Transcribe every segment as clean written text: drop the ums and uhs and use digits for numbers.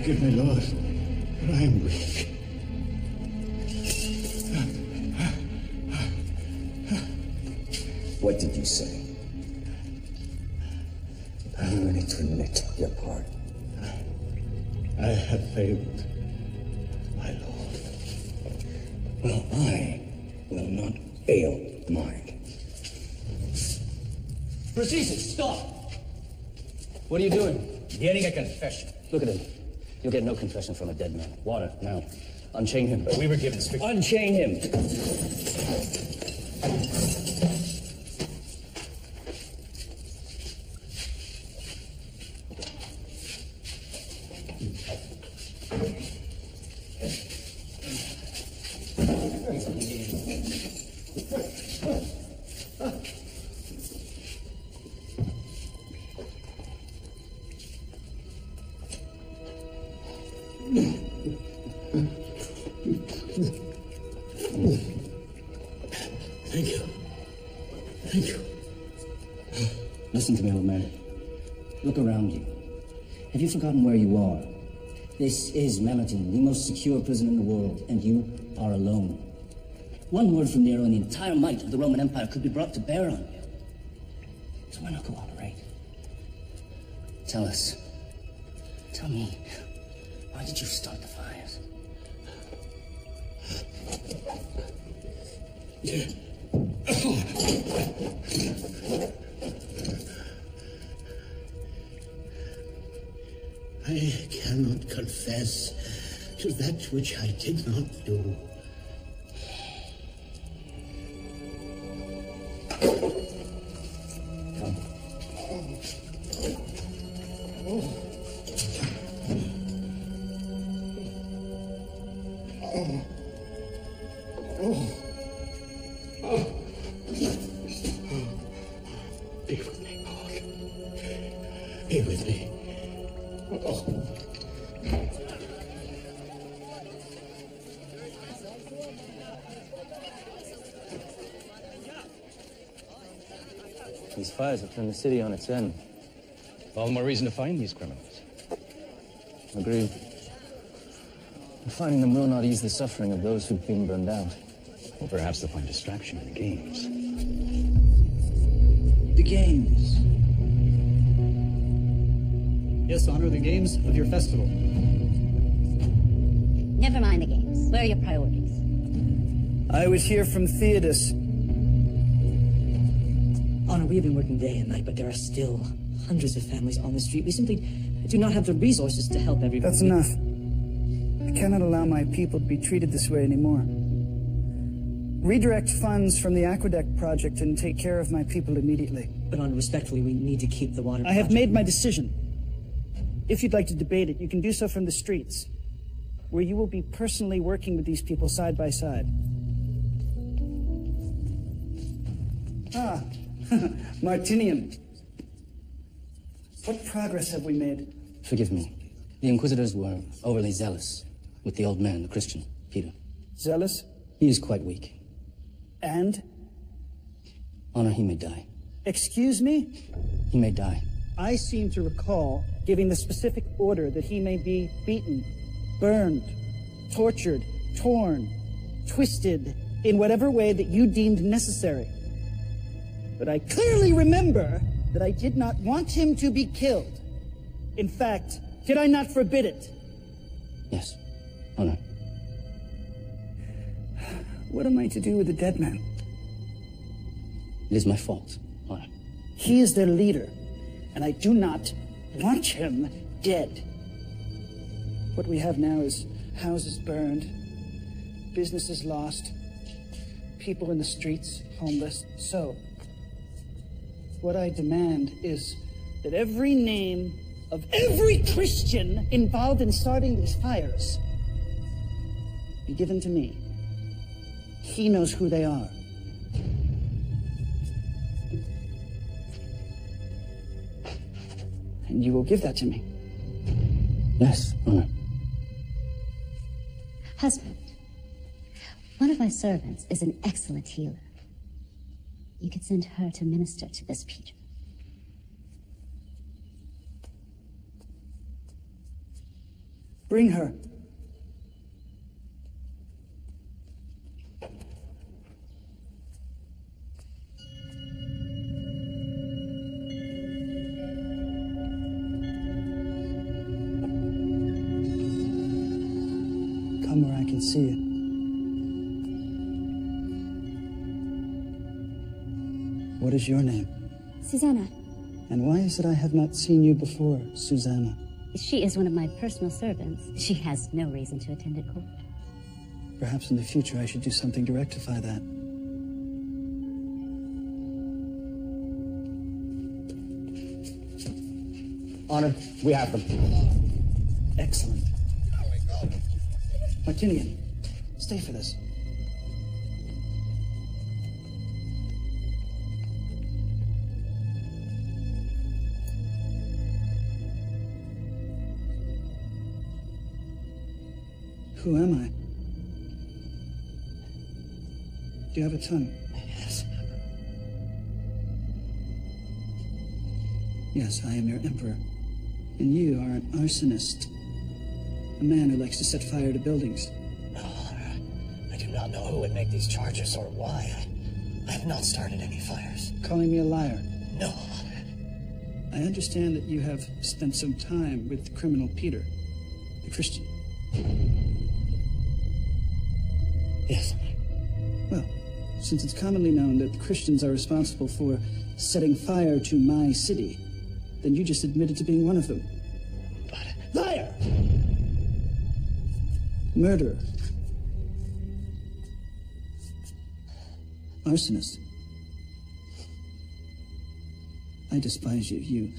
Forgive me, Lord, for I am weak. What did you say? Are you ready to admit your part? I have failed, my Lord. Well, I will not fail mine. Rhys-Davies, stop! What are you doing? Getting a confession. Look at him. You'll get no confession from a dead man. Water, now. Unchain him. But we were given strict... Unchain him! Thank you. Thank you. Listen to me, old man. Look around you. Have you forgotten where you are? This is Melitene, the most secure prison in the world, and you are alone. One word from Nero and the entire might of the Roman Empire could be brought to bear on you. So why not cooperate? Tell us. Tell me. Why did you start the fires? I cannot confess to that which I did not do. Come. Be with me, Lord. Be with me. These fires have turned the city on its end. All the more reason to find these criminals. Agreed. And finding them will not ease the suffering of those who've been burned out. Or perhaps they'll find distraction in the games. The games. Yes, honor the games of your festival. Never mind the games. Where are your priorities? I would hear from Theodos. Honor, we have been working day and night, but there are still hundreds of families on the street. We simply do not have the resources to help everyone. That's enough. I cannot allow my people to be treated this way anymore. Redirect funds from the Aqueduct project and take care of my people immediately. But Honor, respectfully, we need to keep the water I have made my decision. If you'd like to debate it, you can do so from the streets, where you will be personally working with these people side by side. Ah, Martinium. What progress have we made? Forgive me. The Inquisitors were overly zealous with the old man, the Christian, Peter. Zealous? He is quite weak. And? Honor, he may die. Excuse me? He may die. I seem to recall giving the specific order that he may be beaten, burned, tortured, torn, twisted, in whatever way that you deemed necessary. But I clearly remember that I did not want him to be killed. In fact, did I not forbid it? Yes, Honor. What am I to do with the dead man? It is my fault, Honor. He is their leader, and I do not want him dead. What we have now is houses burned, businesses lost, people in the streets, homeless. So, what I demand is that every name of every Christian involved in starting these fires be given to me. He knows who they are. And you will give that to me. Yes, Honor. Husband, one of my servants is an excellent healer. You could send her to minister to this Peter. Bring her. Come where I can see you. What is your name? Susanna. And why is it I have not seen you before, Susanna? She is one of my personal servants. She has no reason to attend at court. Perhaps in the future I should do something to rectify that. Honor, we have them. Excellent. Martinian, stay for this. Who am I? Do you have a tongue? Yes. Yes, I am your emperor. And you are an arsonist. A man who likes to set fire to buildings. No, I do not know who would make these charges or why. I have not started any fires. Calling me a liar. No. I understand that you have spent some time with the criminal Peter, the Christian. Yes. Well, since it's commonly known that the Christians are responsible for setting fire to my city, then you just admitted to being one of them. But... Liar! Murderer. Arsonist. I despise you, you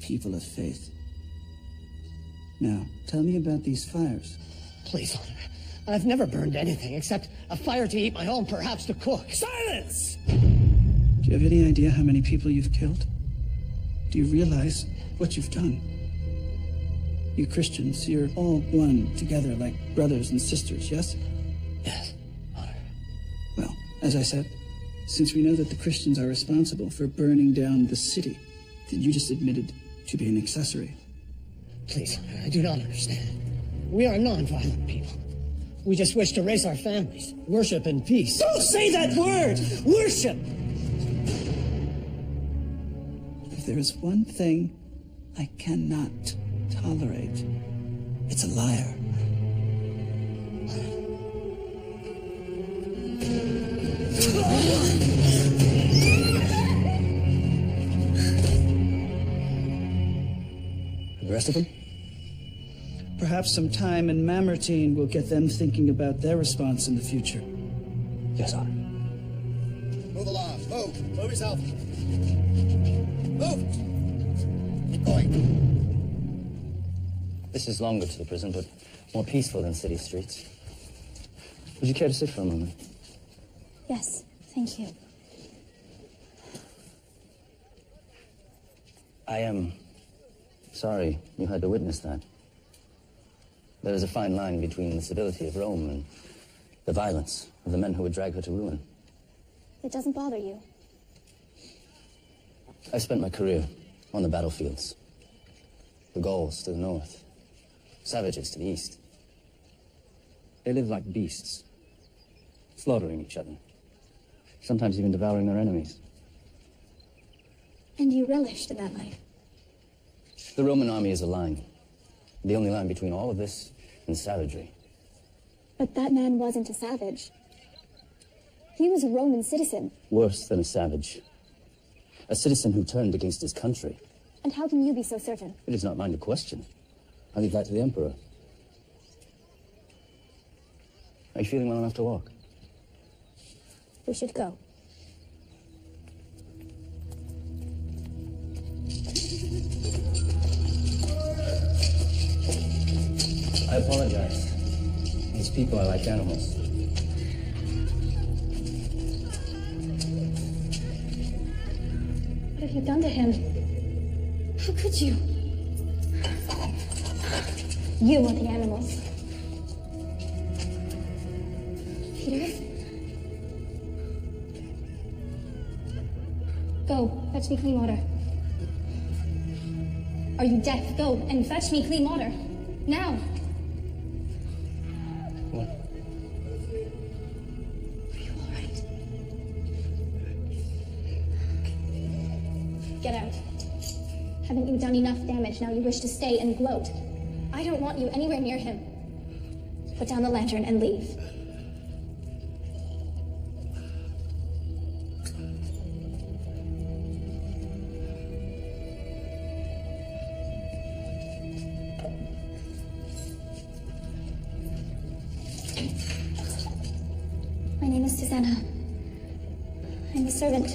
people of faith. Now, tell me about these fires. Please, Honor. I've never burned anything except a fire to heat my home, perhaps to cook. Silence! Do you have any idea how many people you've killed? Do you realize what you've done? You Christians, you're all one together like brothers and sisters, yes? Yes, Honor. Well, as I said, since we know that the Christians are responsible for burning down the city, then you just admitted to be an accessory. Please, Honor, I do not understand. We are non-violent people. We just wish to raise our families, worship in peace. Don't say that word! Worship! If there is one thing I cannot tolerate, it's a liar. The rest of them? Perhaps some time in Mamertine will get them thinking about their response in the future. Yes, Honor. Move along. Move. Move yourself. Move. Keep going. This is longer to the prison, but more peaceful than city streets. Would you care to sit for a moment? Yes, thank you. I am sorry you had to witness that. There is a fine line between the civility of Rome and the violence of the men who would drag her to ruin. It doesn't bother you. I spent my career on the battlefields. The Gauls to the north, savages to the east. They live like beasts, slaughtering each other, sometimes even devouring their enemies. And you relished in that life? The Roman army is a line, the only line between all of this and savagery. But that man wasn't a savage. He was a Roman citizen. Worse than a savage. A citizen who turned against his country. And how can you be so certain? It is not mine to question. I leave that to the Emperor. Are you feeling well enough to walk? We should go. I apologize. These people are like animals. What have you done to him? How could you? You are the animals. Peter? Go, fetch me clean water. Are you deaf? Go and fetch me clean water. Now. Get out. Haven't you done enough damage? Now you wish to stay and gloat. I don't want you anywhere near him. Put down the lantern and leave. My name is Susanna. I'm a servant,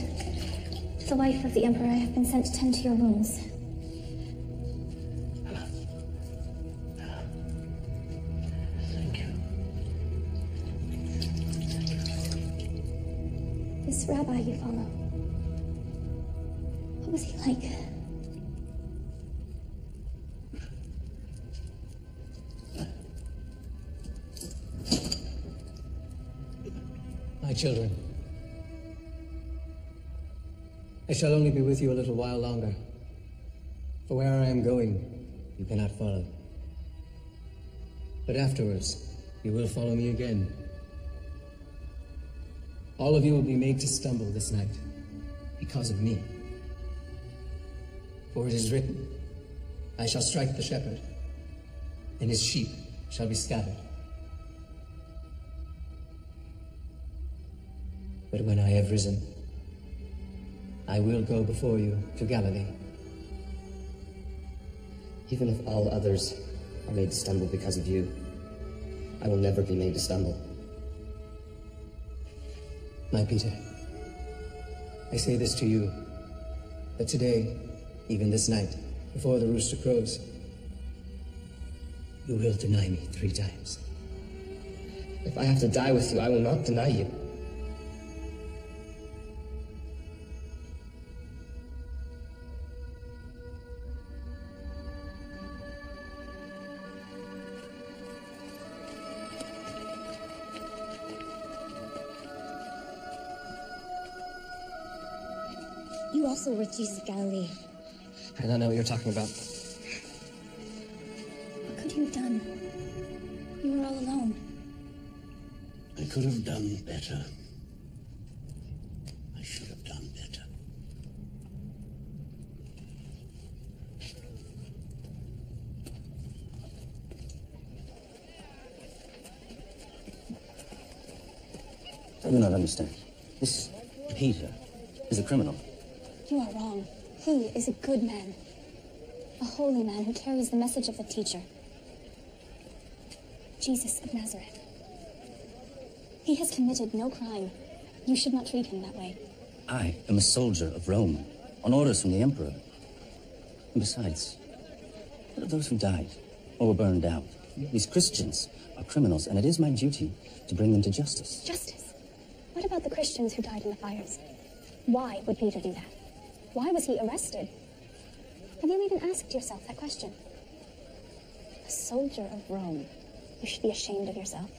the wife of the Emperor. I have been sent to tend to your wounds. Thank you. This rabbi you follow, what was he like? My children, I shall only be with you a little while longer, for where I am going, you cannot follow. But afterwards, you will follow me again. All of you will be made to stumble this night, because of me. For it is written, I shall strike the shepherd, and his sheep shall be scattered. But when I have risen, I will go before you to Galilee. Even if all others are made to stumble because of you, I will never be made to stumble. My Peter, I say this to you, that today, even this night, before the rooster crows, you will deny me 3 times. If I have to die with you, I will not deny you. You also were Jesus of Galilee. I don't know what you're talking about. What could you have done? You were all alone. I could have done better. I should have done better. I do not understand. This Peter is a criminal. You are wrong. He is a good man. A holy man who carries the message of the teacher. Jesus of Nazareth. He has committed no crime. You should not treat him that way. I am a soldier of Rome, on orders from the Emperor. And besides, what of those who died or were burned out? These Christians are criminals, and it is my duty to bring them to justice. Justice? What about the Christians who died in the fires? Why would Peter do that? Why was he arrested? Have you even asked yourself that question? A soldier of Rome. You should be ashamed of yourself.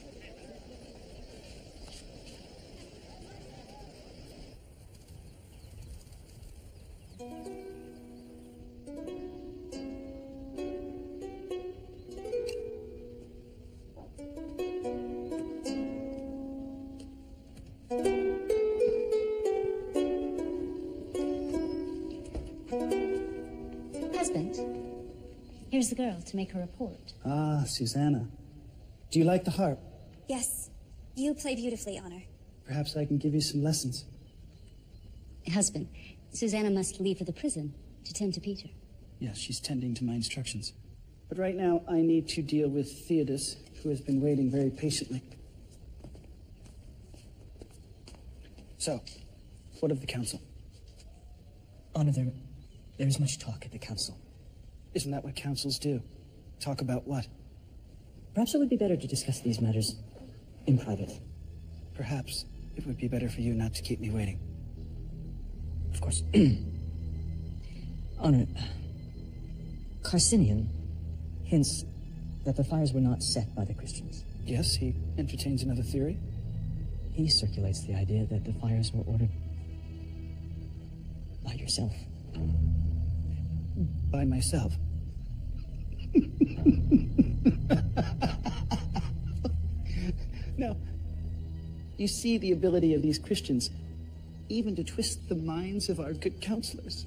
Here's the girl to make her report. Ah, Susanna. Do you like the harp? Yes. You play beautifully, Honor. Perhaps I can give you some lessons. Husband, Susanna must leave for the prison to tend to Peter. Yes, she's tending to my instructions. But right now, I need to deal with Theodos, who has been waiting very patiently. So, what of the council? Honor, there is much talk at the council. Isn't that what councils do? Talk about what? Perhaps it would be better to discuss these matters in private. Perhaps it would be better for you not to keep me waiting. Of course. Honor, Carcinian hints that the fires were not set by the Christians. Yes, he entertains another theory. He circulates the idea that the fires were ordered by yourself. By myself. Now, you see the ability of these Christians even to twist the minds of our good counselors.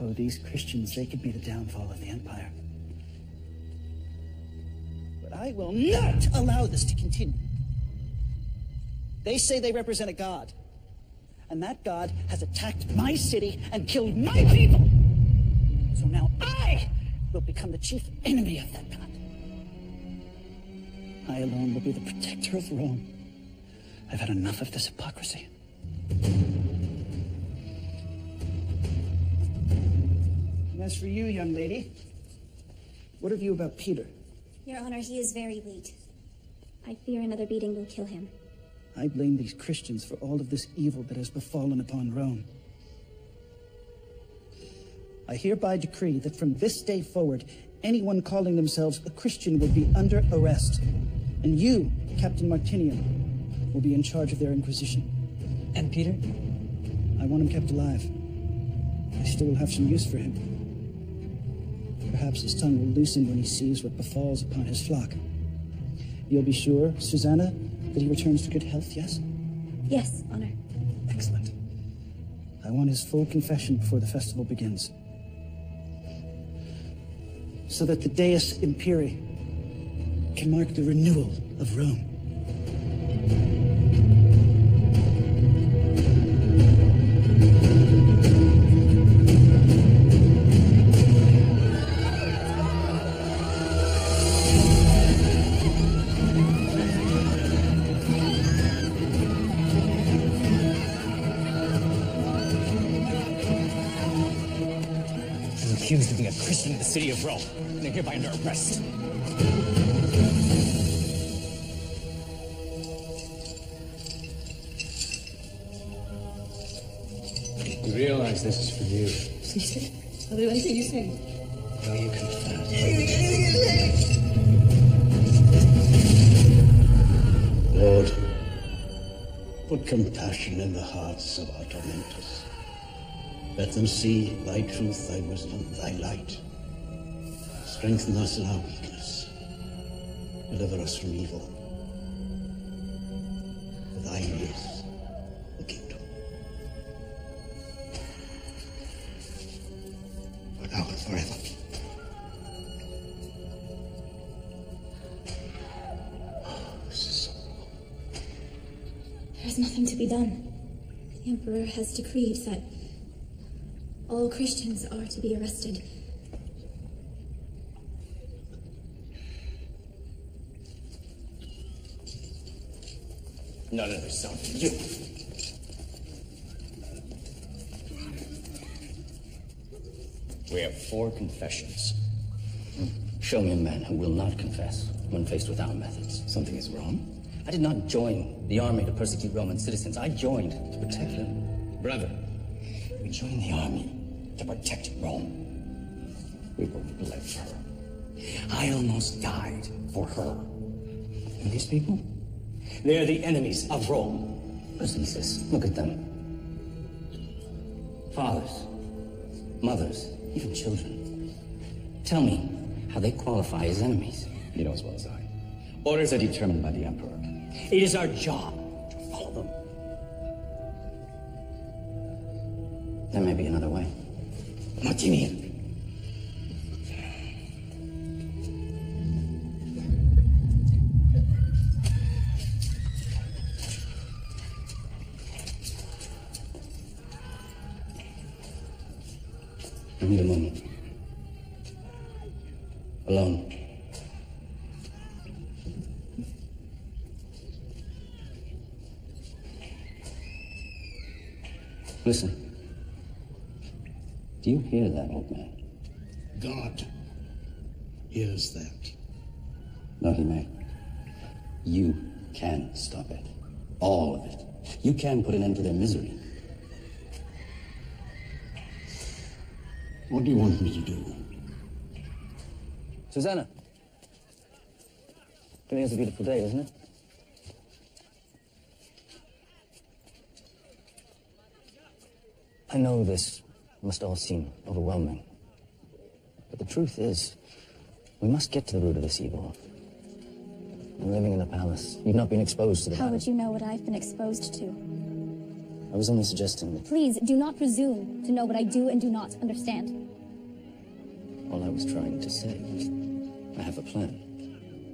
Oh, these Christians, they could be the downfall of the empire. But I will not allow this to continue. They say they represent a god, and that god has attacked my city and killed my people. So now I will become the chief enemy of that god. I alone will be the protector of Rome. I've had enough of this hypocrisy. And as for you, young lady, what have you about Peter? Your Honor, he is very weak. I fear another beating will kill him. I blame these Christians for all of this evil that has befallen upon Rome. I hereby decree that from this day forward, anyone calling themselves a Christian will be under arrest. And you, Captain Martinian, will be in charge of their inquisition. And Peter? I want him kept alive. I still will have some use for him. Perhaps his tongue will loosen when he sees what befalls upon his flock. You'll be sure, Susanna, that he returns to good health, yes? Yes, Honor. Excellent. I want his full confession before the festival begins. So that the Deus Imperii can mark the renewal of Rome. Accused of being a Christian in the city of Rome, and they're hereby under arrest. You realize this is for you. Please, I'll do anything you say. Will you confess? Lord, put compassion in the hearts of our tormentors. Let them see thy truth, thy wisdom, thy light. Strengthen us in our weakness. Deliver us from evil. For thine is the kingdom. For now and forever. This is so wrong. There is nothing to be done. The Emperor has decreed that all Christians are to be arrested. None of this sounds to you. We have 4 confessions. Show me a man who will not confess when faced with our methods. Something is wrong. I did not join the army to persecute Roman citizens. I joined to protect them. Brother, we joined the army to protect Rome. We both bled for her. I almost died for her. And these people? They're the enemies of Rome. Listen, sis, look at them. Fathers, mothers, even children. Tell me how they qualify as enemies. You know as well as I. Orders are determined by the Emperor. It is our job to follow them. There may be another way. Martinian. I need a moment. Alone. Listen. Do you hear that, old man? God hears that. No, he may. You can stop it. All of it. You can put an end to their misery. What do you want me to do? Susanna. Today is a beautiful day, isn't it? I know this must all seem overwhelming. But the truth is, we must get to the root of this evil. You're living in a palace. You've not been exposed to the How would you know what I've been exposed to? I was only suggesting that Please, do not presume to know what I do and do not understand. all I was trying to say was I have a plan.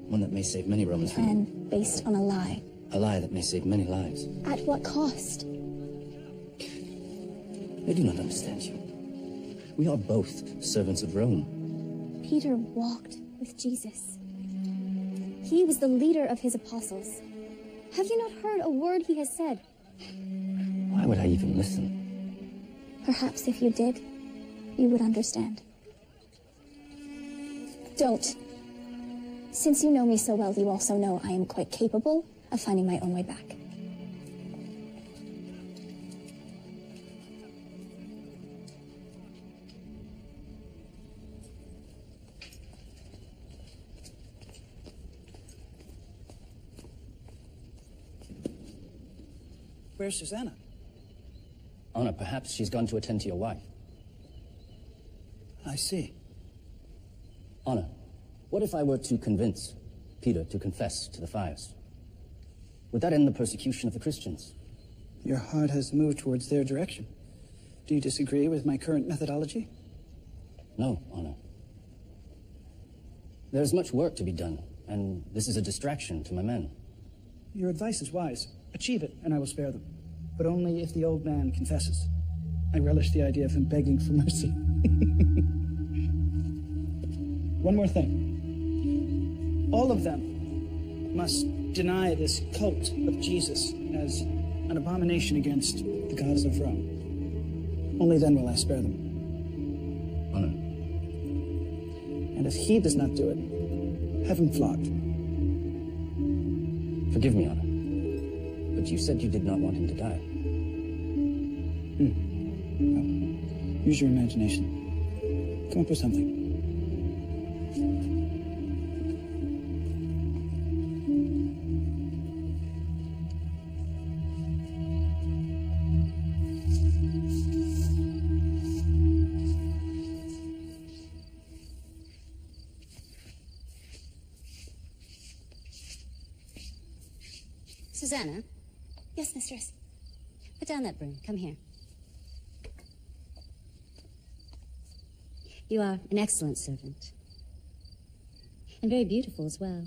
One that may save many Romans from And based on a lie. a lie that may save many lives. At what cost? They do not understand you. We are both servants of Rome. Peter walked with Jesus. He was the leader of his apostles. Have you not heard a word he has said? Why would I even listen? Perhaps if you did, you would understand. Don't. Since you know me so well, you also know I am quite capable of finding my own way back. Where's Susanna? Anna, perhaps she's gone to attend to your wife. I see. Anna, what if I were to convince Peter to confess to the fires? Would that end the persecution of the Christians? Your heart has moved towards their direction. Do you disagree with my current methodology? No, Anna. There's much work to be done, and this is a distraction to my men. Your advice is wise. Achieve it, and I will spare them. But only if the old man confesses. I relish the idea of him begging for mercy. One more thing. All of them must deny this cult of Jesus as an abomination against the gods of Rome. Only then will I spare them. Anna. And if he does not do it, have him flogged. Forgive me, Anna. But you said you did not want him to die. Well, use your imagination. Come up with something. Susanna, Yes, mistress. put down that broom. Come here. You are an excellent servant. And very beautiful as well.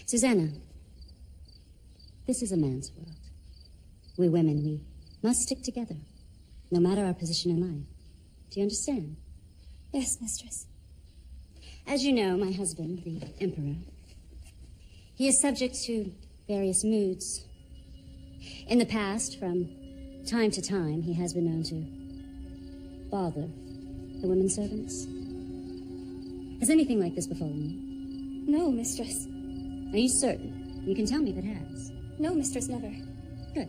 Susanna, this is a man's world. We women, we must stick together, no matter our position in life. Do you understand? Yes, mistress. As you know, my husband, the Emperor, he is subject to various moods. In the past, from time to time, he has been known to bother the women servants. Has anything like this befallen you? No, mistress. Are you certain? You can tell me if it has. No, mistress, never. Good.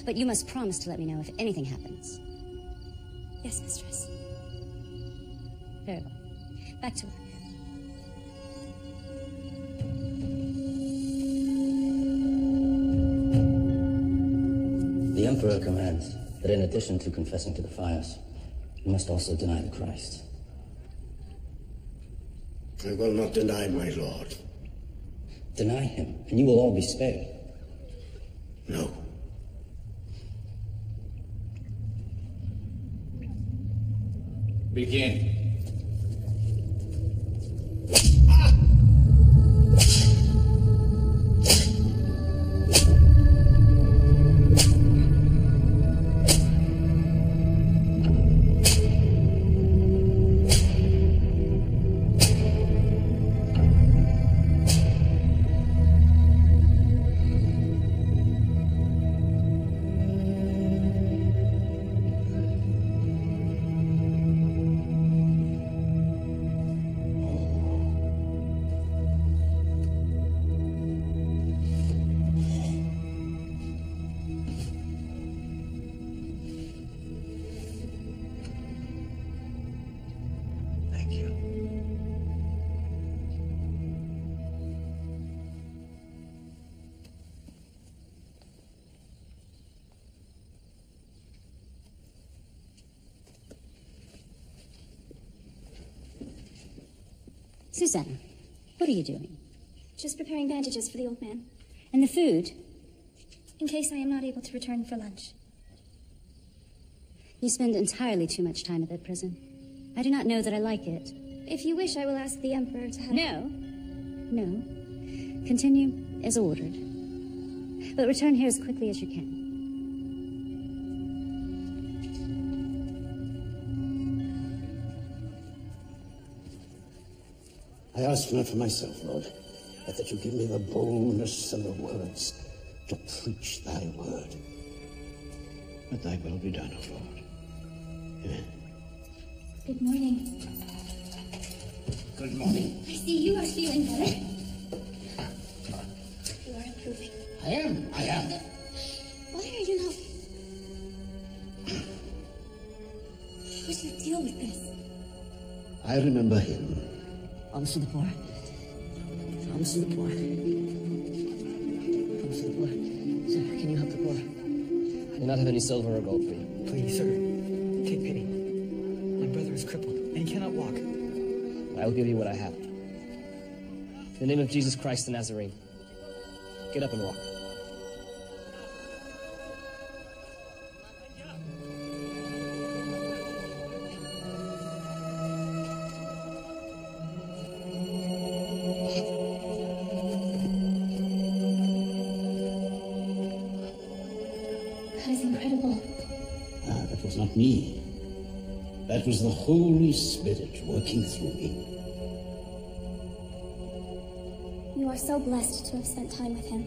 But you must promise to let me know if anything happens. Yes, mistress. Very well. Back to work. The Emperor commands that in addition to confessing to the fires, you must also deny the Christ. I will not deny my Lord. Deny him, and you will all be spared. No. Begin. Susanna, what are you doing? Just preparing bandages for the old man. And the food? In case I am not able to return for lunch. You spend entirely too much time at that prison. I do not know that I like it. If you wish, I will ask the Emperor to have... No. No. Continue as ordered. But return here as quickly as you can. I ask not for myself, Lord, but that you give me the boldness and the words to preach thy word. But thy will be done, O Lord. Amen. Good morning. Good morning. I see you are feeling better. You are improving. I am. Why are you not... What's your deal with this? I remember him. Alms to the poor. Alms to the poor. Alms to the poor. Sir, can you help the poor? I do not have any silver or gold for you. Please, sir, take pity. My brother is crippled and cannot walk. I will give you what I have. In the name of Jesus Christ the Nazarene, get up and walk. That is incredible. That was not me. That was the Holy Spirit working through me. You are so blessed to have spent time with him.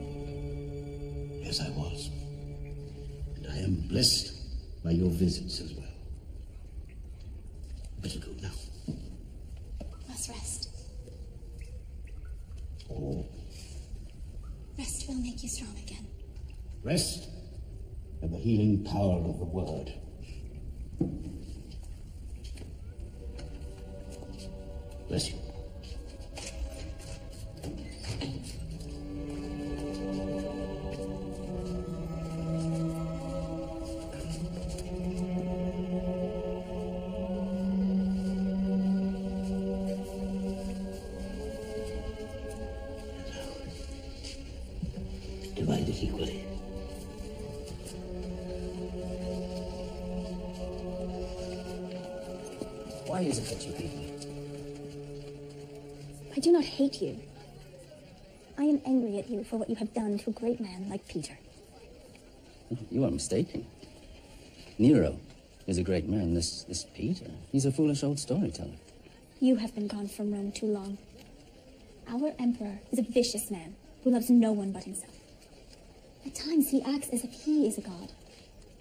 Yes, I was. And I am blessed by your visits as well. Better go now. Must rest. Oh, Rest will make you strong again. rest and the healing power of the word. Bless you. Divide it equally. Why is it that you hate me? I do not hate you. I am angry at you for what you have done to a great man like Peter. You are mistaken. Nero is a great man. This Peter, he's a foolish old storyteller. You have been gone from Rome too long. Our emperor is a vicious man who loves no one but himself. At times he acts as if he is a god.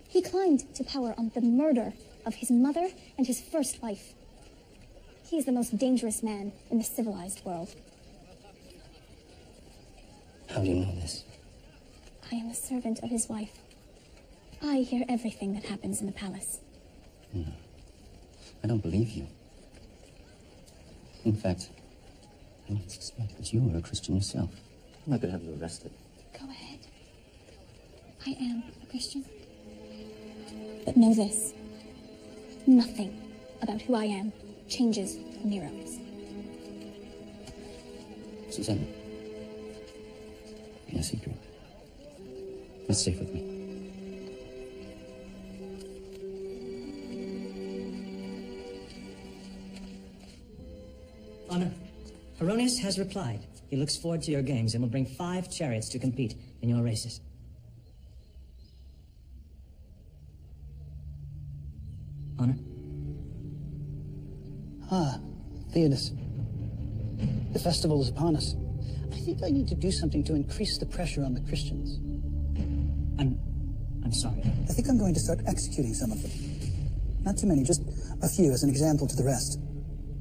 He climbed to power on the murder of his mother and his first wife. He is the most dangerous man in the civilized world. How do you know this? I am a servant of his wife. I hear everything that happens in the palace. No. I don't believe you. In fact, I don't suspect that you are a Christian yourself. I could have you arrested. Go ahead. I am a Christian. But know this. Nothing about who I am changes who Nero is. Susanna, in a secret. Let's safe with me. Honor, Heronius has replied. He looks forward to your games and will bring 5 chariots to compete in your races. Honor? Ah, Theodos. The festival is upon us. I think I need to do something to increase the pressure on the Christians. I'm sorry. I think I'm going to start executing some of them. Not too many, just a few as an example to the rest.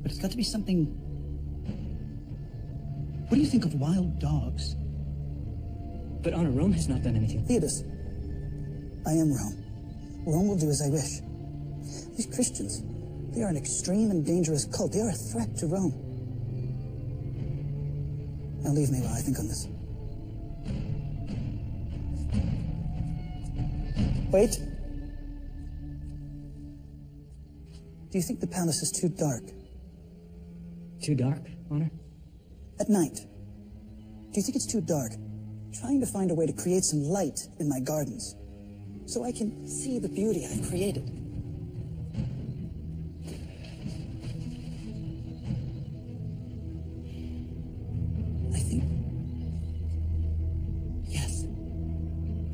But it's got to be something... What do you think of wild dogs? But Honor, Rome has not done anything. Theodos, I am Rome. Rome will do as I wish. These Christians, they are an extreme and dangerous cult. They are a threat to Rome. Now leave me while I think on this. Wait. Do you think the palace is too dark? Too dark, Honor? At night. Do you think it's too dark trying to find a way to create some light in my gardens, so I can see the beauty I created.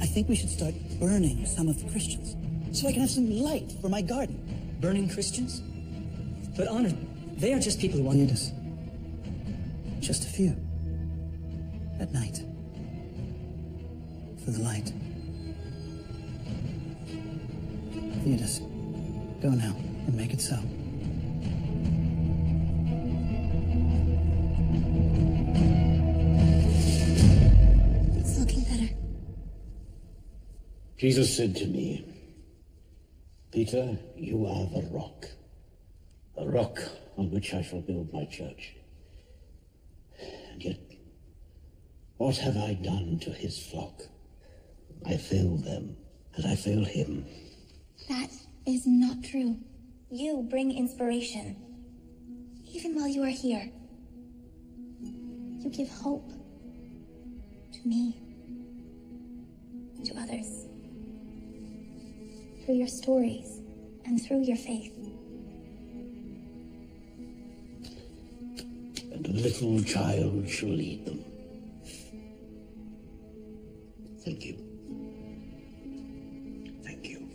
I think we should start burning some of the Christians, so I can have some light for my garden. Burning Christians? But Honor, they are just people who want... Leaders. Just a few. At night. For the light. Theodos, go now and make it so. It's looking better. Jesus said to me, Peter, you are the rock on which I shall build my church. And yet, what have I done to his flock? I failed them, and I failed him. That is not true. You bring inspiration, even while you are here. You give hope to me, to others. Through your stories and through your faith. And a little child shall lead them. Thank you. Thank you.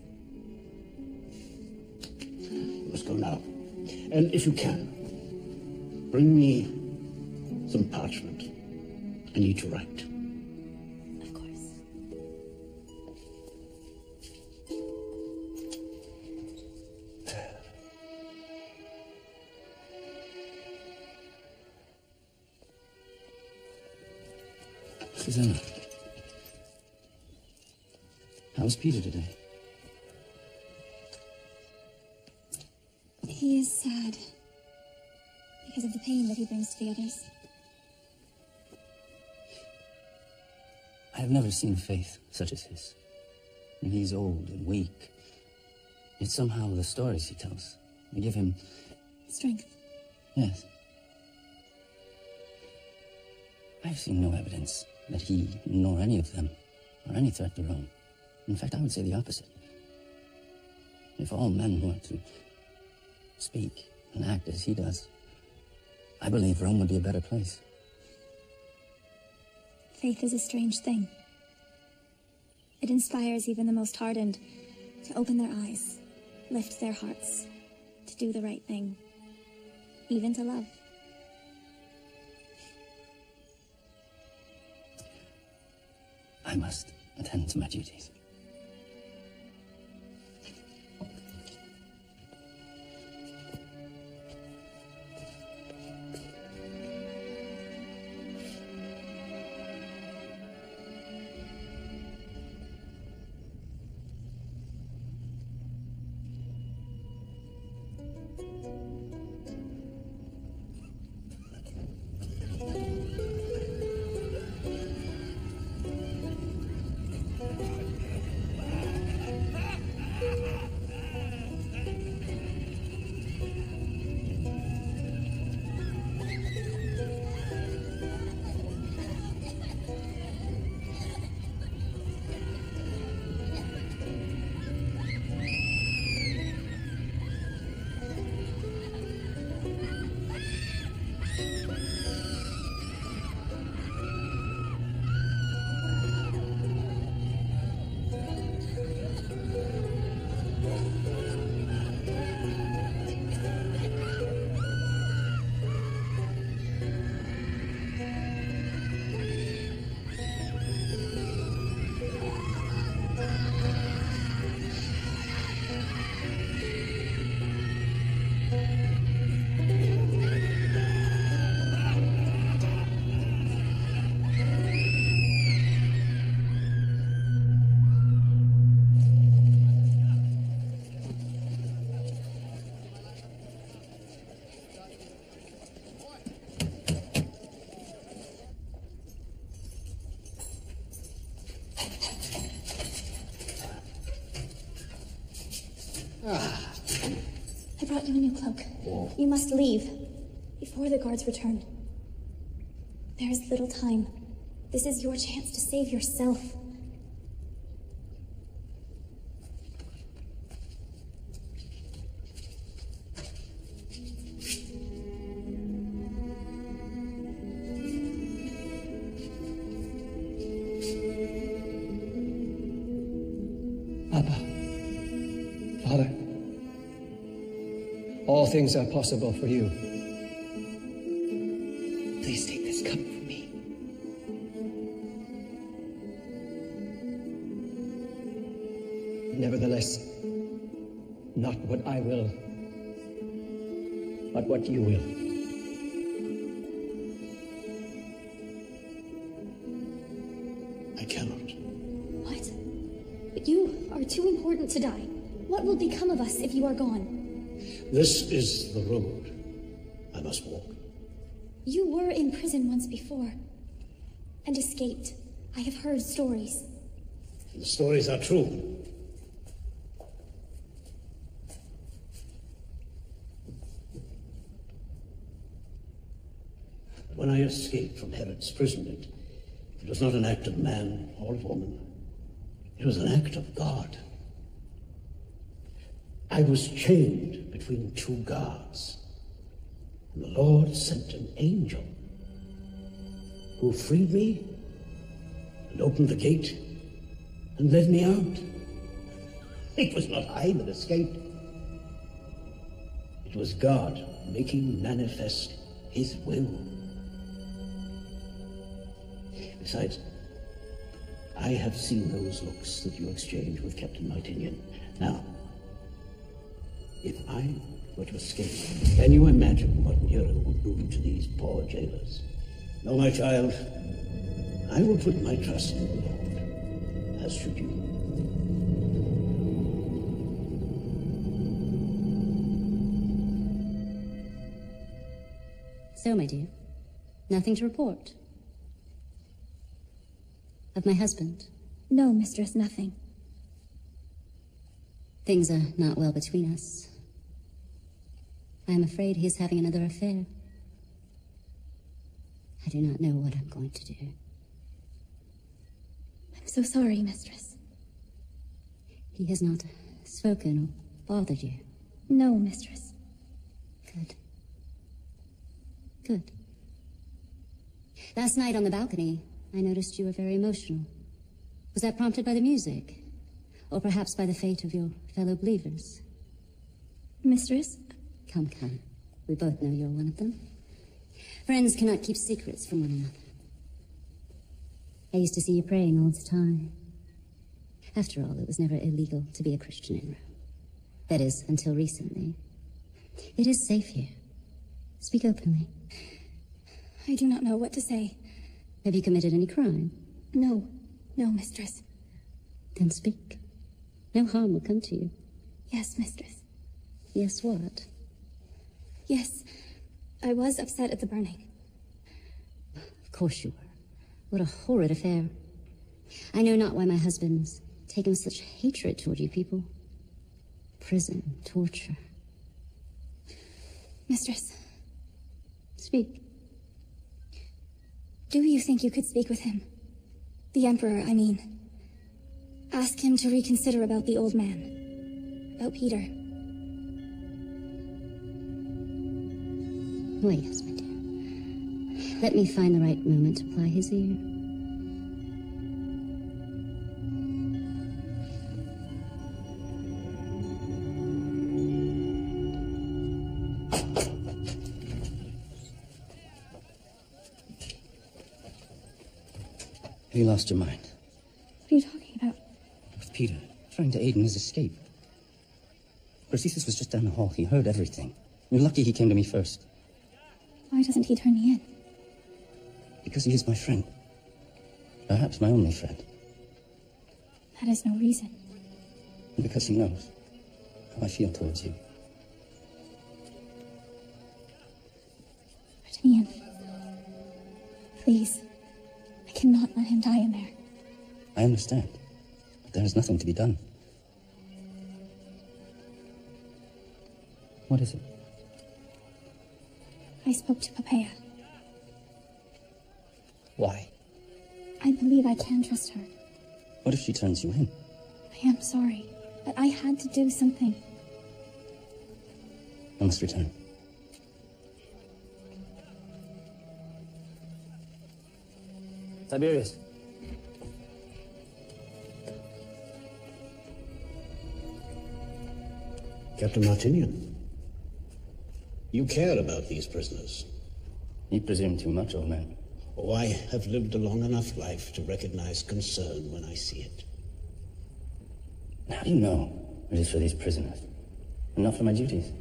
You must go now. And if you can, bring me some parchment. I need to write. Of course. Susanna, how's Peter today? He is sad because of the pain that he brings to the others. I have never seen faith such as his. And he's old and weak. Yet somehow the stories he tells, they give him... Strength. Yes. I've seen no evidence that he, nor any of them, are any threat to Rome. In fact, I would say the opposite. If all men were to speak and act as he does, I believe Rome would be a better place. Faith is a strange thing. It inspires even the most hardened to open their eyes, lift their hearts, to do the right thing, even to love. I must attend to my duties. I brought you a new cloak. You must leave before the guards return. There is little time. This is your chance to save yourself. Abba, Father, all things are possible for you. Please take this cup from me. Nevertheless, not what I will, but what you will. I cannot. What? But you are too important to die. What will become of us if you are gone? This is the road I must walk. You were in prison once before and escaped. I have heard stories. The stories are true. When I escaped from Herod's prison, it was not an act of man or of woman. It was an act of God. I was chained between two guards, and the Lord sent an angel who freed me and opened the gate and led me out. It was not I that escaped. It was God making manifest his will. Besides, I have seen those looks that you exchanged with Captain Martinian. Now, if I were to escape, can you imagine what Nero would do to these poor jailers? No, my child, I will put my trust in the Lord, as should you. So, my dear, nothing to report? Of my husband? No, mistress, nothing. Things are not well between us. I am afraid he is having another affair. I do not know what I'm going to do. I'm so sorry, mistress. He has not spoken or bothered you? No, mistress. Good. Good. Last night on the balcony, I noticed you were very emotional. Was that prompted by the music? Or perhaps by the fate of your fellow believers? Mistress? Come, come. We both know you're one of them. Friends cannot keep secrets from one another. I used to see you praying all the time. After all, it was never illegal to be a Christian in Rome. That is, until recently. It is safe here. Speak openly. I do not know what to say. Have you committed any crime? No. No, mistress. Then speak. No harm will come to you. Yes, mistress. Yes, what? Yes, I was upset at the burning. Of course you were. What a horrid affair. I know not why my husband's taken such hatred toward you people. Prison, torture. Mistress. Speak. Do you think you could speak with him? The Emperor, I mean. Ask him to reconsider about the old man. About Peter. Oh, yes, my dear. Let me find the right moment to ply his ear. Have you lost your mind? What are you talking about? With Peter, trying to aid in his escape. Rhys-Davies was just down the hall. He heard everything. You're lucky he came to me first. Why doesn't he turn me in? Because he is my friend. Perhaps my only friend. That is no reason. And because he knows how I feel towards you. Let me in. Please. I cannot let him die in there. I understand. But there is nothing to be done. What is it? I spoke to Popea. Why? I believe I can trust her. What if she turns you in? I am sorry, but I had to do something. I must return. Tiberius. Captain Martinian, you care about these prisoners. You presume too much, old man. Oh, I have lived a long enough life to recognize concern when I see it. How do you know it is for these prisoners, and not for my duties?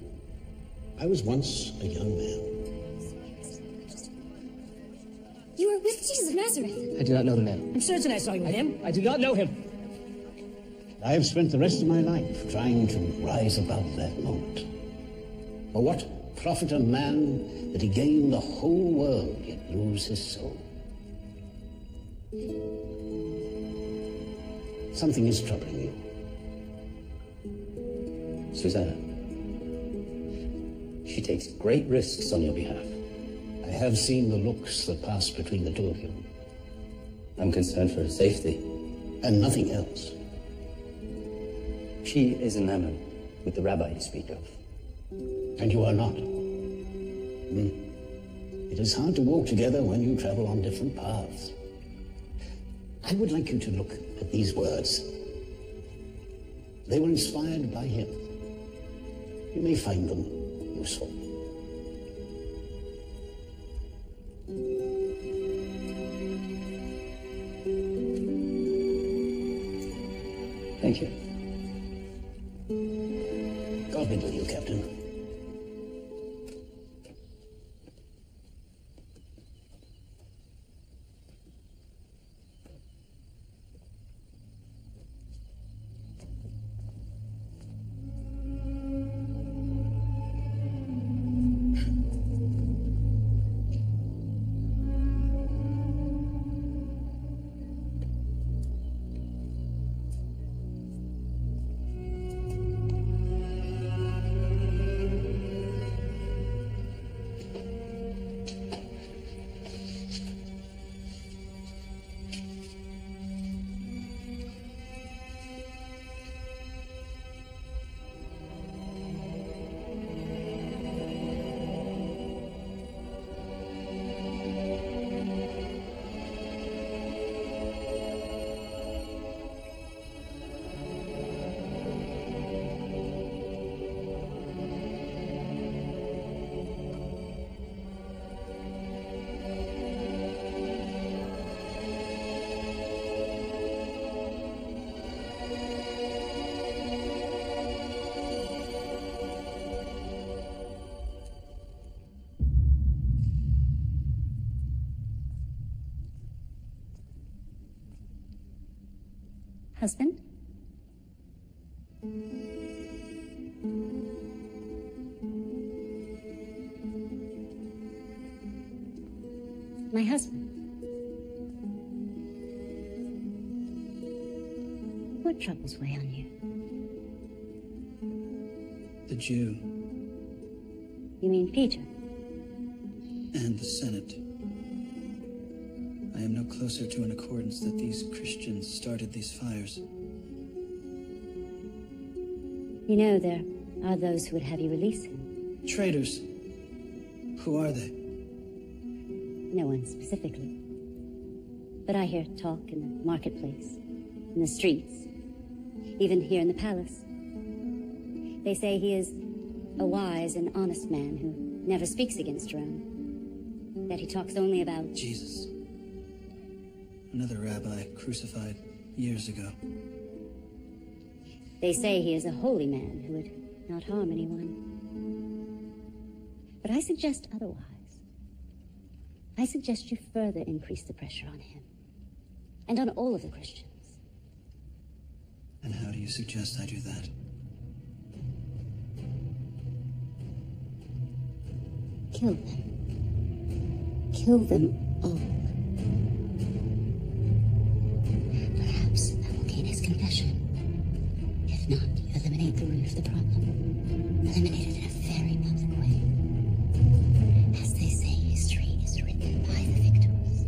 I was once a young man. You were with Jesus of Nazareth. I do not know the man. I'm certain I saw you with him. I do not know him. I have spent the rest of my life trying to rise above that moment. For what profit a man that he gain the whole world yet lose his soul? Something is troubling you. Susanna. She takes great risks on your behalf. I have seen the looks that pass between the two of you. I'm concerned for her safety. And nothing else. She is enamored with the rabbi you speak of. And you are not. It is hard to walk together when you travel on different paths. I would like you to look at these words. They were inspired by him. You may find them useful. Thank you. God be with you, Captain. Husband? My husband. What troubles weigh on you? The Jew You mean Peter? and the Senate. I am no closer to an accordance that these Christians started these fires. You know there are those who would have you release him. Traitors. Who are they? No one specifically. But I hear talk in the marketplace, in the streets, even here in the palace. They say he is a wise and honest man who never speaks against Rome. That he talks only about Jesus. Another rabbi crucified years ago. They say he is a holy man who would not harm anyone. But I suggest otherwise. I suggest you further increase the pressure on him. And on all of the Christians. And how do you suggest I do that? Kill them. Kill them all. Perhaps that will gain his confession. If not, you eliminate the root of the problem. Eliminate it in a very public way. As they say, history is written by the victors.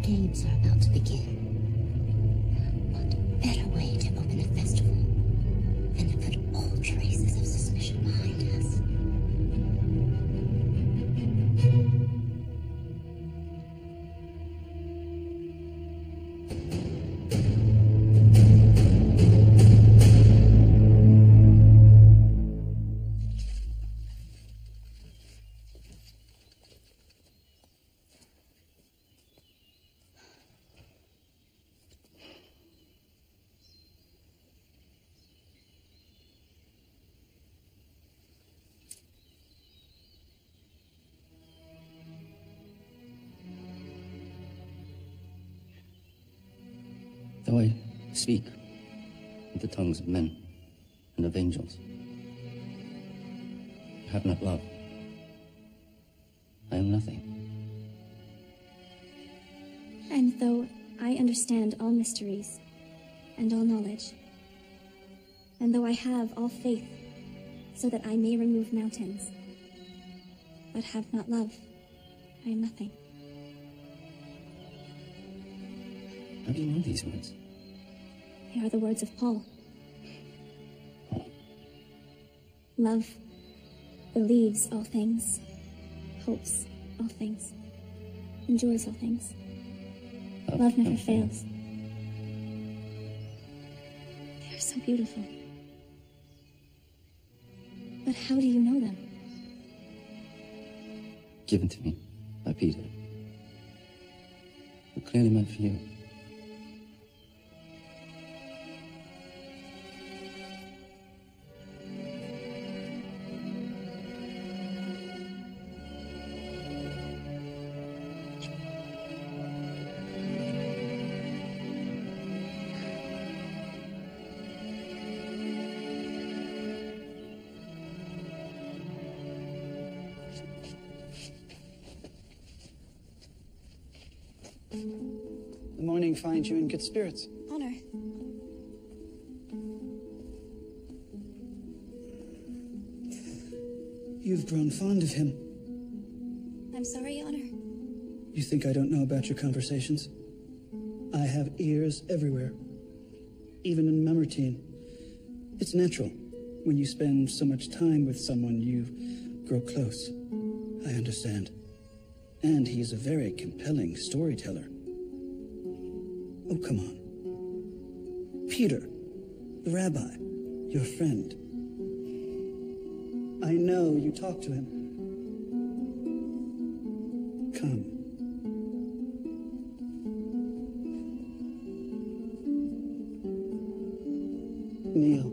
games are about to begin. What better way to open a festival than to put all traces of suspicion behind us? Though I speak with the tongues of men and of angels, I have not love, I am nothing. And though I understand all mysteries and all knowledge, and though I have all faith so that I may remove mountains, but have not love, I am nothing. How do you know these words? They are the words of Paul. Love believes all things, hopes all things, enjoys all things. Love never fails. They are so beautiful. But how do you know them? Given to me by Peter, but clearly meant for you. The morning finds you in good spirits. Honor. You've grown fond of him. I'm sorry, Honor. You think I don't know about your conversations? I have ears everywhere, even in my routine. It's natural. When you spend so much time with someone, you grow close. I understand. And he is a very compelling storyteller. Oh, come on. Peter, the rabbi, your friend. I know you talk to him. Come. Kneel.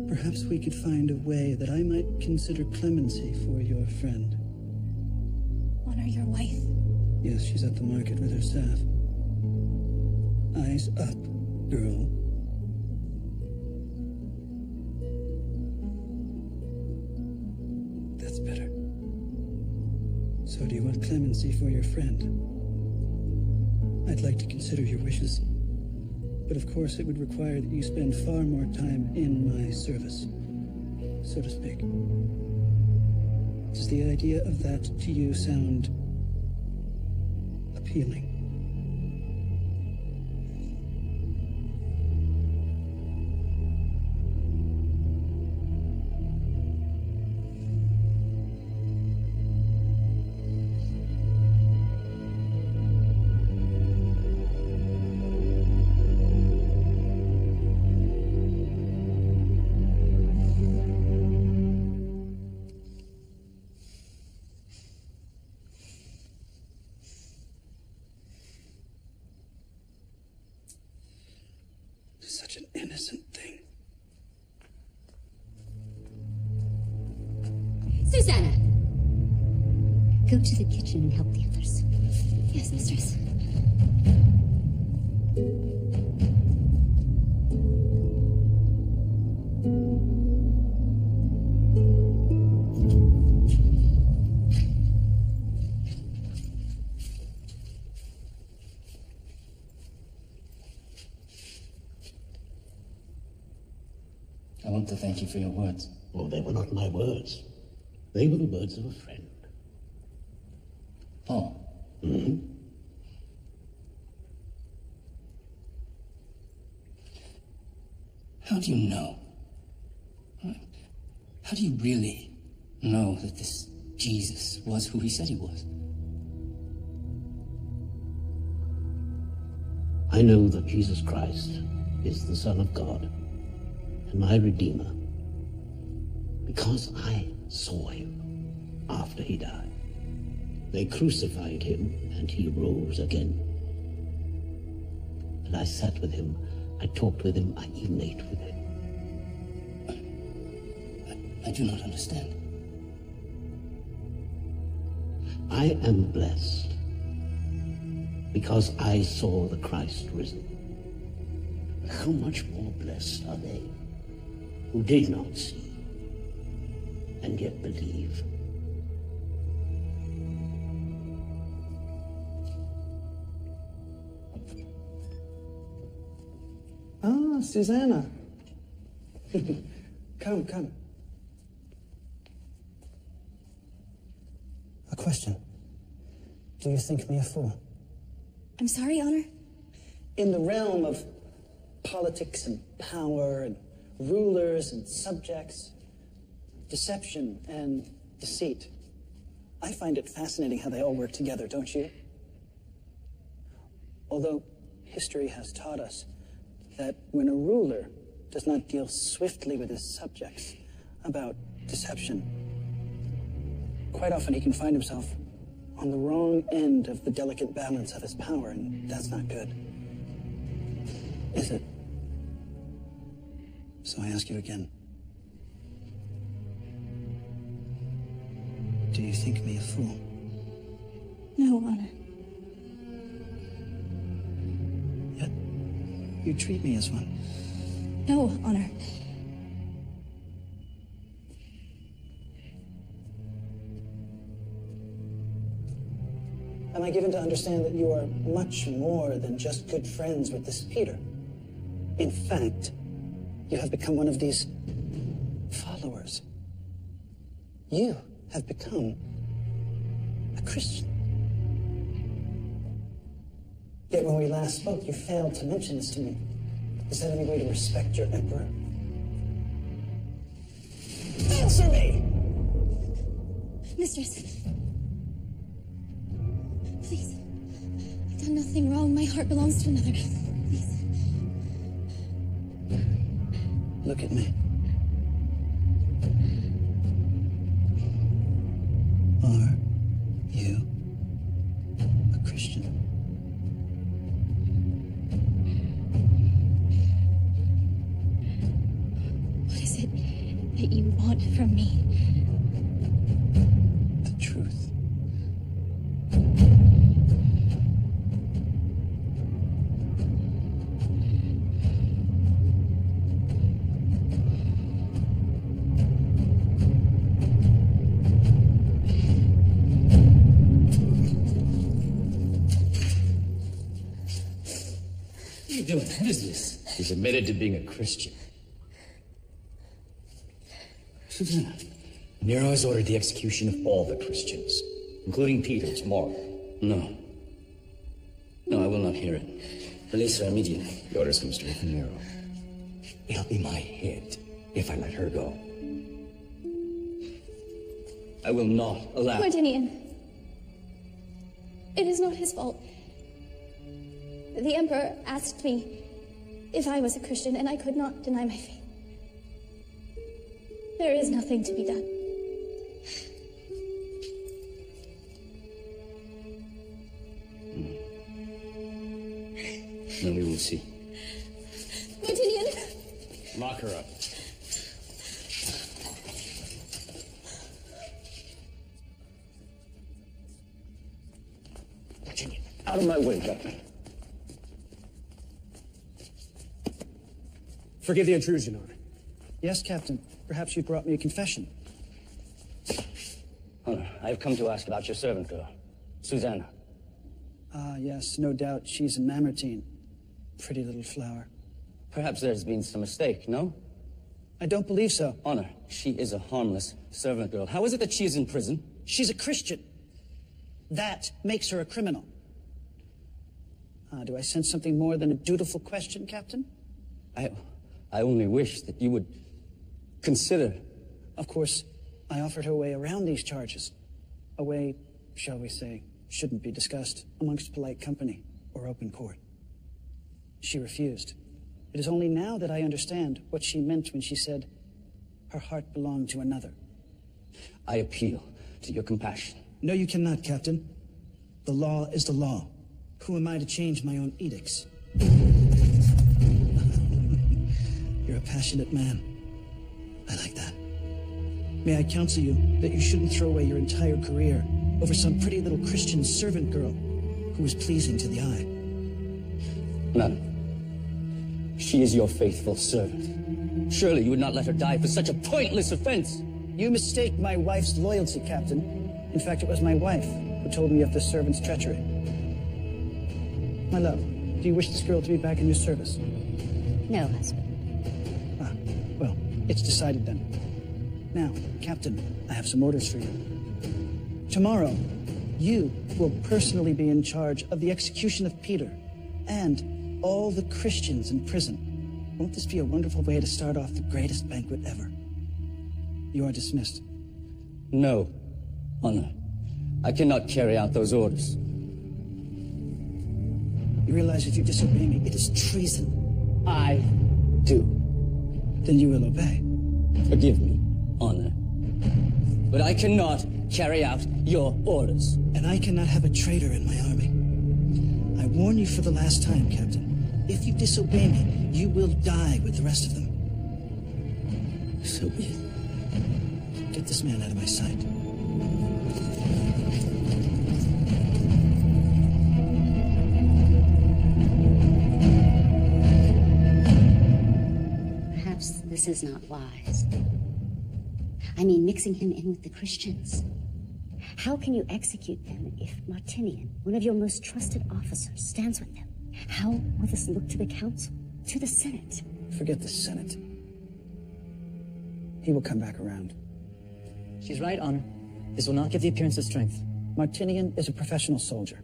Perhaps we could find a way that I might consider clemency for your friend. Honor your wife. Yes, she's at the market with her staff. Eyes up, girl. That's better. So do you want clemency for your friend? I'd like to consider your wishes. But of course it would require that you spend far more time in my service, so to speak. Does the idea of that to you sound appealing? Such an innocent thing. Susanna! Go to the kitchen and help the others. Yes, mistress. I want to thank you for your words. Oh, they were not my words. They were the words of a friend. Paul. Mm-hmm. How do you know? How do you really know that this Jesus was who he said he was? I know that Jesus Christ is the Son of God and my Redeemer because I saw him after he died. They crucified him and he rose again. And I sat with him, I talked with him, I even ate with him. I do not understand. I am blessed because I saw the Christ risen. How much more blessed are they who did not see and yet believe? Ah, Susanna. Come. A question. Do you think me a fool? I'm sorry, Honor? In the realm of politics and power and rulers and subjects, deception and deceit, I find it fascinating how they all work together, don't you? Although history has taught us that when a ruler does not deal swiftly with his subjects about deception, quite often he can find himself on the wrong end of the delicate balance of his power, and that's not good, is it? So I ask you again. Do you think me a fool? No, Honor. Yet you treat me as one. No, Honor. Am I given to understand that you are much more than just good friends with this Peter? In fact, you have become one of these followers. You have become a Christian. Yet when we last spoke, you failed to mention this to me. Is that any way to respect your emperor? Answer me! Mistress. Please. I've done nothing wrong. My heart belongs to another. Please. Look at me. Are you a Christian? What is it that you want from me? The truth. What are you doing? What is this? He's admitted to being a Christian. Susanna, Nero has ordered the execution of all the Christians, including Peter, tomorrow. No. No, I will not hear it. Release her immediately. The orders come straight from Nero. It'll be my head if I let her go. I will not allow... Quintinian. It is not his fault. The Emperor asked me if I was a Christian, and I could not deny my faith. There is nothing to be done. Then we will see. Quintinian! Lock her up. Out of my way, Captain. Forgive the intrusion, Honor. Yes, Captain. Perhaps you brought me a confession. Honor, I have come to ask about your servant girl, Susanna. Ah, yes, no doubt. She's a Mamertine. Pretty little flower. Perhaps there's been some mistake, no? I don't believe so. Honor, she is a harmless servant girl. How is it that she is in prison? She's a Christian. That makes her a criminal. Do I sense something more than a dutiful question, Captain? I only wish that you would consider. Of course, I offered her a way around these charges. A way, shall we say, shouldn't be discussed amongst polite company or open court. She refused. It is only now that I understand what she meant when she said her heart belonged to another. I appeal to your compassion. No, you cannot, Captain. The law is the law. Who am I to change my own edicts? You're a passionate man. I like that. May I counsel you that you shouldn't throw away your entire career over some pretty little Christian servant girl who is pleasing to the eye. None. She is your faithful servant. Surely you would not let her die for such a pointless offense. You mistake my wife's loyalty, Captain. In fact, it was my wife who told me of the servant's treachery. My love, do you wish this girl to be back in your service? No, husband. Well, it's decided then. Now, Captain, I have some orders for you. Tomorrow, you will personally be in charge of the execution of Peter and all the Christians in prison. Won't this be a wonderful way to start off the greatest banquet ever? You are dismissed. No, Honor. I cannot carry out those orders. You realize if you disobey me, it is treason. I do. Then you will obey. Forgive me, Honor. But I cannot carry out your orders. And I cannot have a traitor in my army. I warn you for the last time, Captain. If you disobey me, you will die with the rest of them. So be it. Get this man out of my sight. Perhaps this is not wise. I mean, mixing him in with the Christians. How can you execute them if Martinian, one of your most trusted officers, stands with them? How will this look to the council, to the Senate? Forget the Senate. He will come back around. She's right, Honor. This will not give the appearance of strength. Martinian is a professional soldier.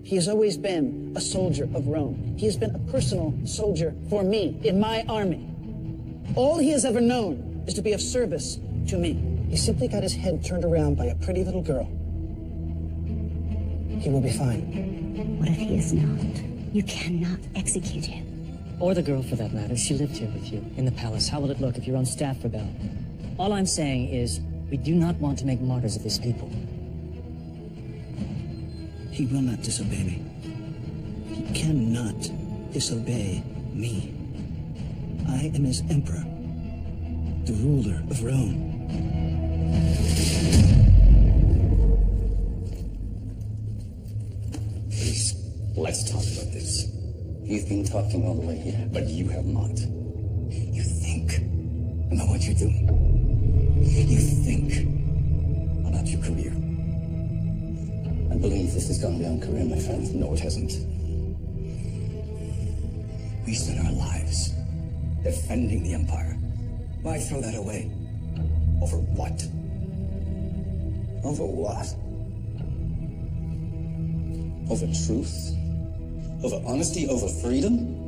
He has always been a soldier of Rome. He has been a personal soldier for me, in my army. All he has ever known is to be of service to me. He simply got his head turned around by a pretty little girl. He will be fine. What if he is not? You cannot execute him. Or the girl, for that matter. She lived here with you, in the palace. How will it look if your own staff rebel? All I'm saying is, we do not want to make martyrs of these people. He will not disobey me. He cannot disobey me. I am his emperor, the ruler of Rome. Please, let's talk about this. You've been talking all the way here, but you have not. You think about what you're doing. You think about your career. I believe this has gone beyond career, my friend. No, it hasn't. We spent our lives defending the Empire. Why throw that away? Over what? Over what? Over truth? Over honesty? Over freedom?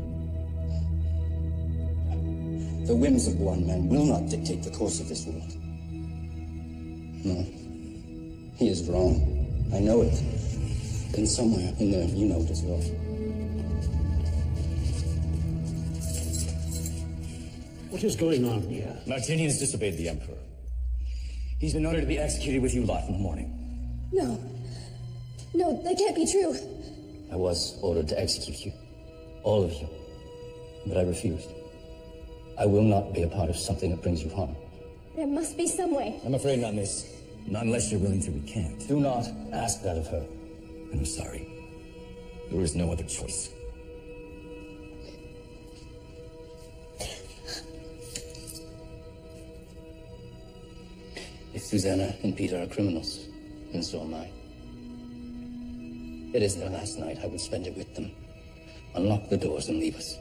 The whims of one man will not dictate the course of this world. No. He is wrong. I know it. And somewhere in there, you know it as well. What is going on here? Martinian has disobeyed the Emperor. He's been ordered to be executed with you lot in the morning. No. No, that can't be true. I was ordered to execute you. All of you. But I refused. I will not be a part of something that brings you harm. There must be some way. I'm afraid not, miss. Not unless you're willing to recant. Do not ask that of her. I'm sorry. There is no other choice. If Susanna and Peter are criminals, then so am I. It is their last night. I would spend it with them. Unlock the doors and leave us.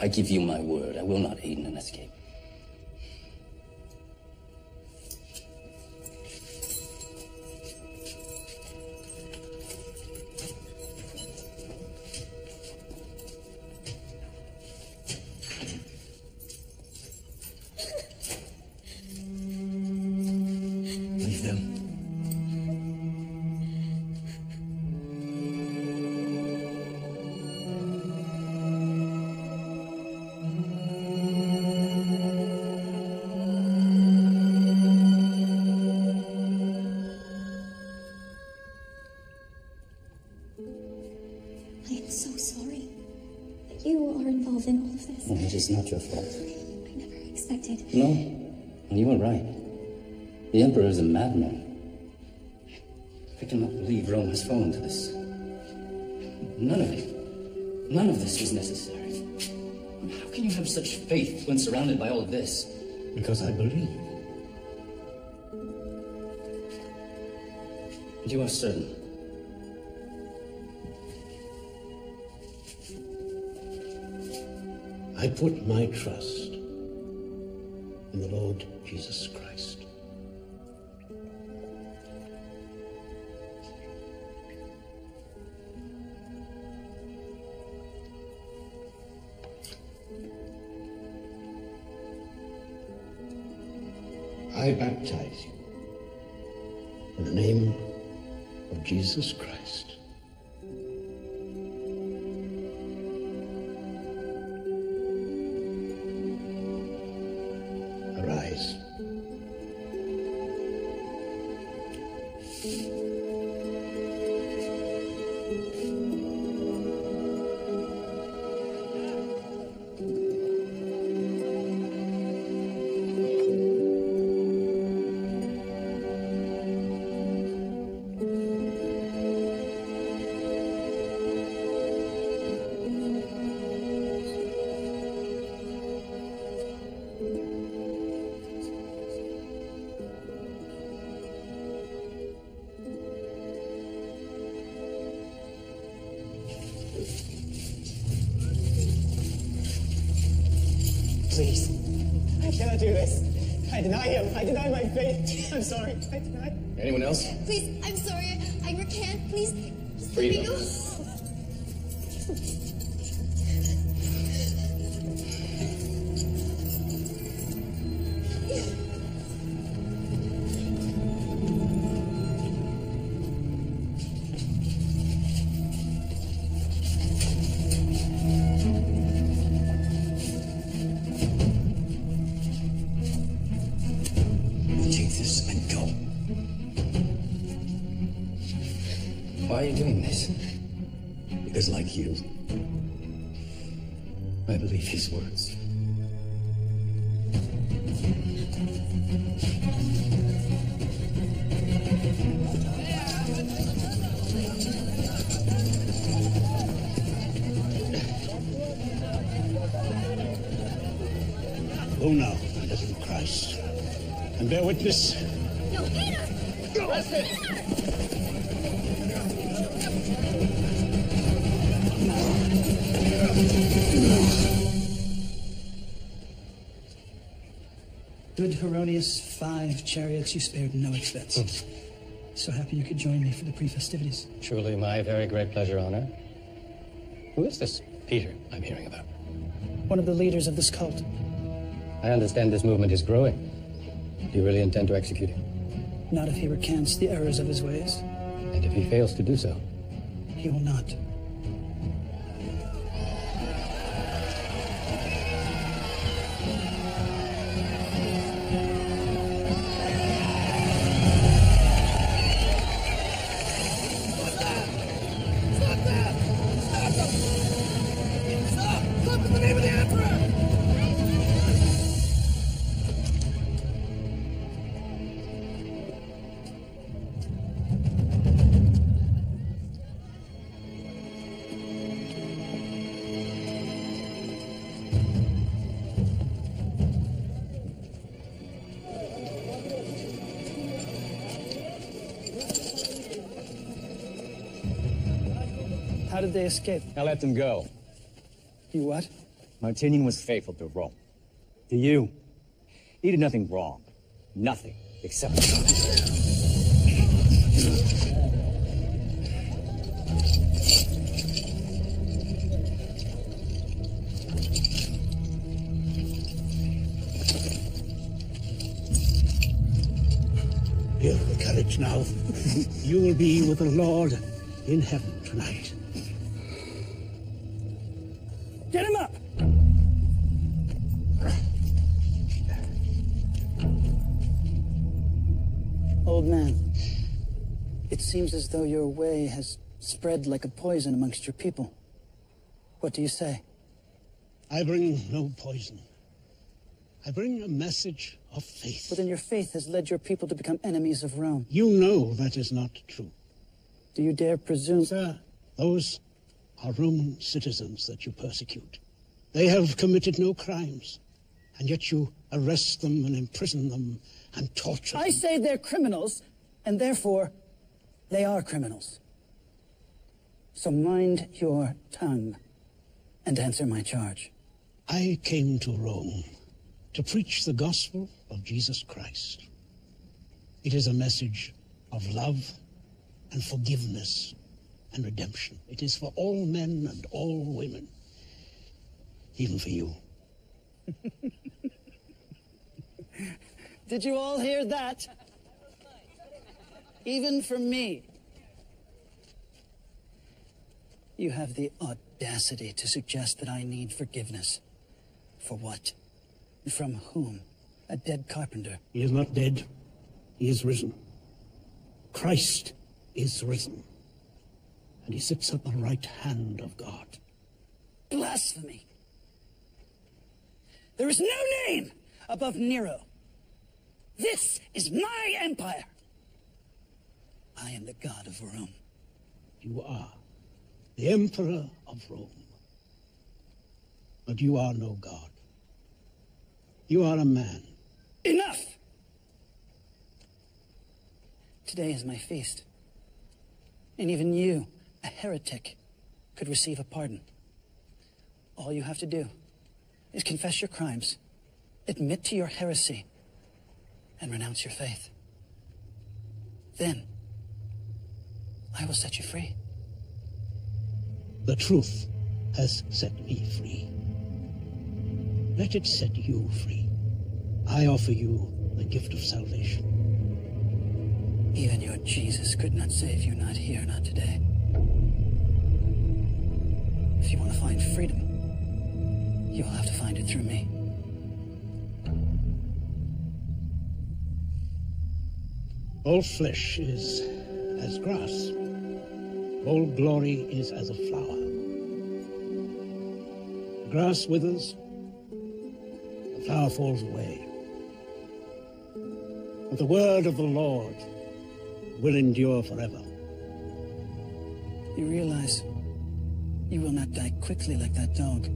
I give you my word. I will not aid in an escape. Leave them. I am so sorry that you are involved in all of this. It is not your fault. I never expected. No, you were right. The Emperor is a madman. I cannot believe Rome has fallen to this. None of this was necessary. How can you have such faith when surrounded by all of this? Because I believe. And you are certain? I put my trust in the Lord Jesus Christ. I baptize you in the name of Jesus Christ. Arise. Please. I cannot do this. I deny him. I deny my faith. I'm sorry. I deny. Anyone else? Please, I'm sorry. I recant. Please, just let Freedom. me go. Take this and go. Why are you doing this? Because, like you, I believe his words. Go now, little Christ, and bear witness. No, Peter! Good Herodias, 5 chariots you spared no expense. So happy you could join me for the pre-festivities. Truly my very great pleasure, honor. Who is this Peter I'm hearing about? One of the leaders of this cult. I understand this movement is growing. Do you really intend to execute him? Not if he recants the errors of his ways. And if he fails to do so? He will not. How did they escape? I let them go. You what? Martinian was faithful to Rome. To you. He did nothing wrong. Nothing except... You have the courage now. You will be with the Lord in heaven tonight. Get him up! Old man, it seems as though your way has spread like a poison amongst your people. What do you say? I bring no poison. I bring a message of faith. But then your faith has led your people to become enemies of Rome. You know that is not true. Do you dare presume? Sir, those are Roman citizens that you persecute. They have committed no crimes, and yet you arrest them and imprison them and torture them. I say they're criminals, and therefore they are criminals. So mind your tongue and answer my charge. I came to Rome to preach the gospel of Jesus Christ. It is a message of love and forgiveness and redemption. It is for all men and all women, even for you. Did you all hear that? Even for me. You have the audacity to suggest that I need forgiveness. For what? From whom? A dead carpenter. He is not dead. He is risen. Christ is risen. And he sits at the right hand of God. Blasphemy! There is no name above Nero. This is my empire. I am the god of Rome. You are the emperor of Rome. But you are no god. You are a man. Enough! Today is my feast. And even you, a heretic, could receive a pardon. All you have to do is confess your crimes, admit to your heresy, and renounce your faith. Then, I will set you free. The truth has set me free. Let it set you free. I offer you the gift of salvation. Even your Jesus could not save you, not here, not today. If you want to find freedom, you will have to find it through me. All flesh is as grass. All glory is as a flower. The grass withers, the flower falls away. But the word of the Lord will endure forever. You realize you will not die quickly like that dog.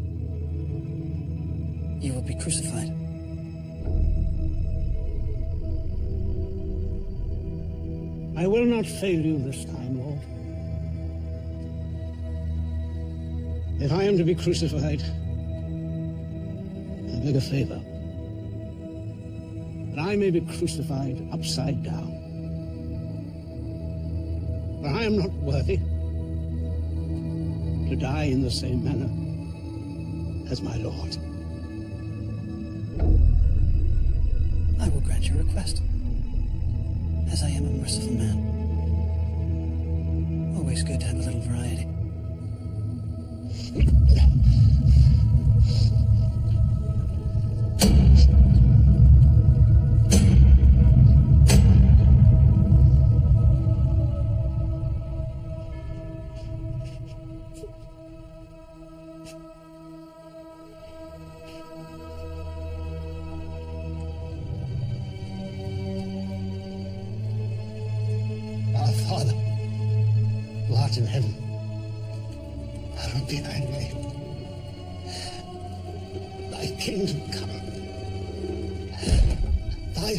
You will be crucified. I will not fail you this time, Lord. If I am to be crucified, I beg a favor. That I may be crucified upside down. For I am not worthy to die in the same manner as my Lord. I will grant your request, as I am a merciful man. Always good to have a little variety. Father, who art in heaven, hallowed be thy name. Thy kingdom come. Thy